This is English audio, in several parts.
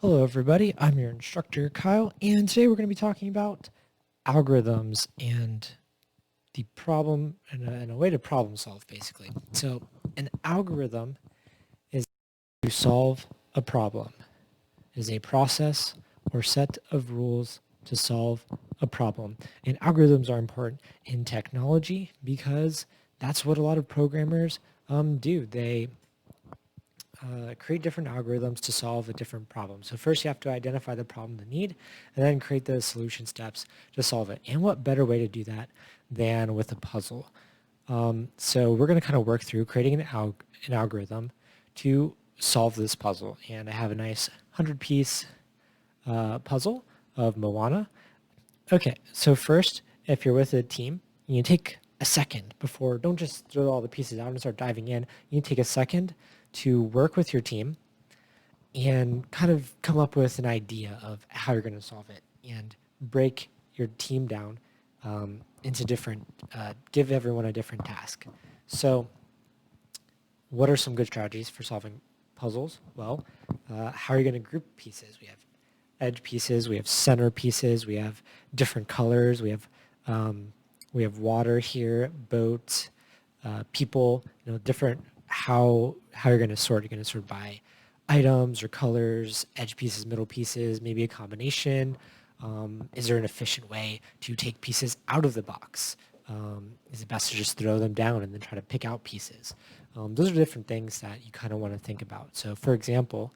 Hello everybody, I'm your instructor Kyle, and today we're going to be talking about algorithms and the problem and a way to problem solve basically. So an algorithm is to solve a problem. It is a process or set of rules to solve a problem. And algorithms are important in technology because that's what a lot of programmers do. They create different algorithms to solve a different problem. So first you have to identify the problem, the need, and then create the solution steps to solve it. And what better way to do that than with a puzzle? So we're going to kind of work through creating an algorithm to solve this puzzle. And I have a nice 100-piece puzzle of Moana. Okay, so first, if you're with a team, you take a second before, don't just throw all the pieces out and start diving in. You take a second to work with your team and kind of come up with an idea of how you're going to solve it and break your team down into different, give everyone a different task. So what are some good strategies for solving puzzles? Well, how are you going to group pieces? We have edge pieces, we have center pieces, we have different colors, we have water here, boats, people, different how you're going to sort. You're going to sort by items or colors, edge pieces, middle pieces, maybe a combination. Is there an efficient way to take pieces out of the box? Is it best to just throw them down and then try to pick out pieces? Those are different things that you kind of want to think about. So for example,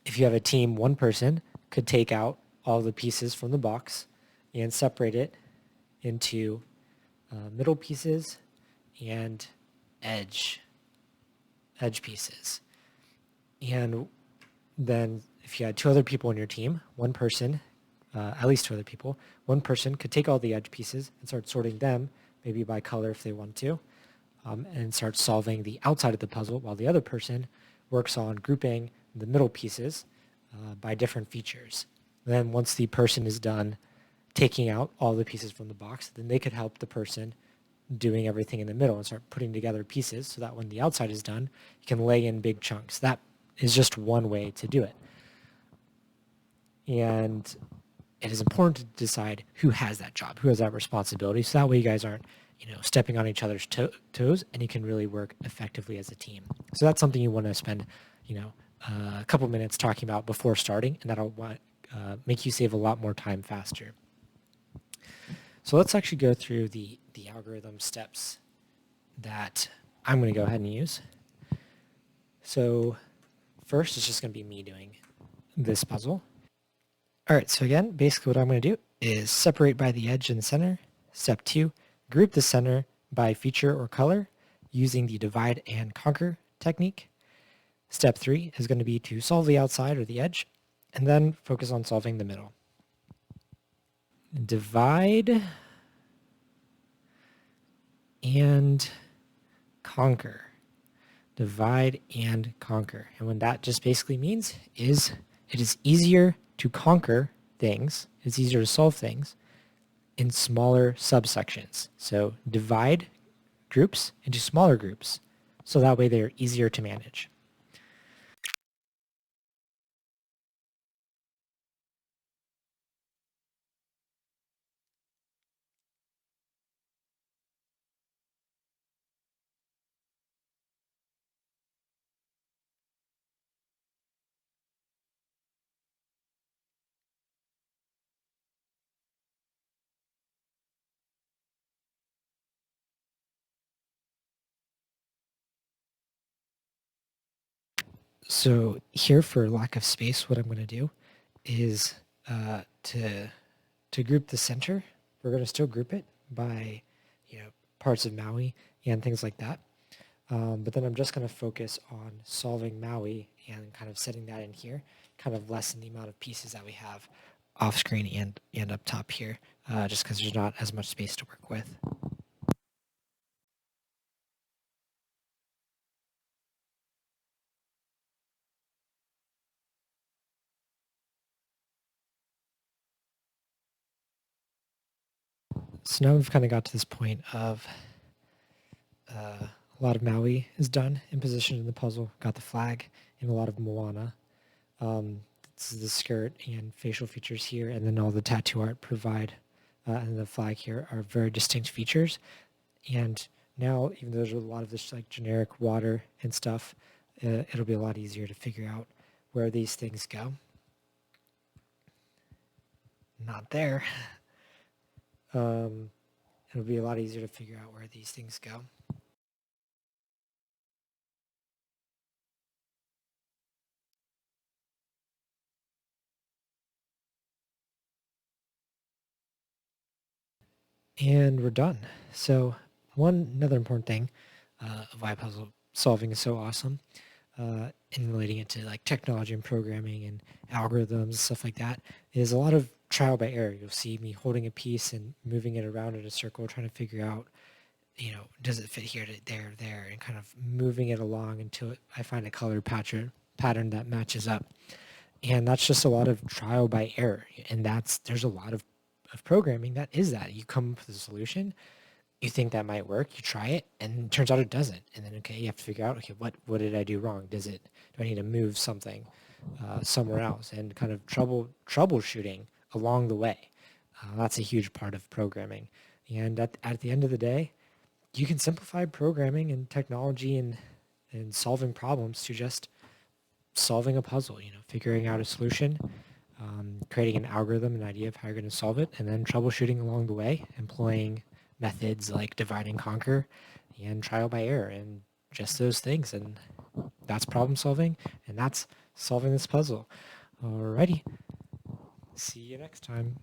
if you have a team, one person could take out all the pieces from the box and separate it into middle pieces and edge pieces. And then if you had two other people on your team, one person, at least two other people, one person could take all the edge pieces and start sorting them, maybe by color if they want to, and start solving the outside of the puzzle, while the other person works on grouping the middle pieces by different features. Then once the person is done taking out all the pieces from the box, then they could help the person doing everything in the middle and start putting together pieces so that when the outside is done, you can lay in big chunks. That is just one way to do it. And it is important to decide who has that job, who has that responsibility, so that way you guys aren't, stepping on each other's toes, and you can really work effectively as a team. So that's something you want to spend, a couple minutes talking about before starting, and that'll make you save a lot more time faster. So let's actually go through the algorithm steps that I'm going to go ahead and use. So first, it's just going to be me doing this puzzle. All right, so again, basically what I'm going to do is separate by the edge in the center. Step 2, group the center by feature or color using the divide and conquer technique. Step 3 is going to be to solve the outside or the edge, and then focus on solving the middle. Divide and conquer. Divide and conquer. And what that just basically means is it is easier to conquer things, it's easier to solve things in smaller subsections. So divide groups into smaller groups, so that way they're easier to manage. So here, for lack of space, what I'm going to do is to group the center. We're going to still group it by parts of Maui and things like that. But then I'm just going to focus on solving Maui and kind of setting that in here, kind of lessen the amount of pieces that we have off screen and up top here, just because there's not as much space to work with. So now we've kind of got to this point of a lot of Maui is done and positioned in the puzzle. Got the flag and a lot of Moana. This is the skirt and facial features here, and then all the tattoo art and the flag here are very distinct features. And now, even though there's a lot of this like generic water and stuff, it'll be a lot easier to figure out where these things go. Not there. It'll be a lot easier to figure out where these things go. And we're done. So another important thing of why puzzle solving is so awesome, and relating it to like technology and programming and algorithms, stuff like that, is a lot of trial by error. You'll see me holding a piece and moving it around in a circle, trying to figure out, does it fit here to there, and kind of moving it along until I find a color pattern that matches up. And that's just a lot of trial by error. And there's a lot of programming that is that. You come up with a solution, you think that might work, you try it, and it turns out it doesn't. And then, okay, you have to figure out, okay, what did I do wrong? Do I need to move something somewhere else? And kind of troubleshooting along the way. That's a huge part of programming. And at the end of the day, you can simplify programming and technology and solving problems to just solving a puzzle, figuring out a solution, creating an algorithm, an idea of how you're going to solve it, and then troubleshooting along the way, employing methods like divide and conquer and trial by error and just those things. And that's problem solving, and that's solving this puzzle. Alrighty. See you next time.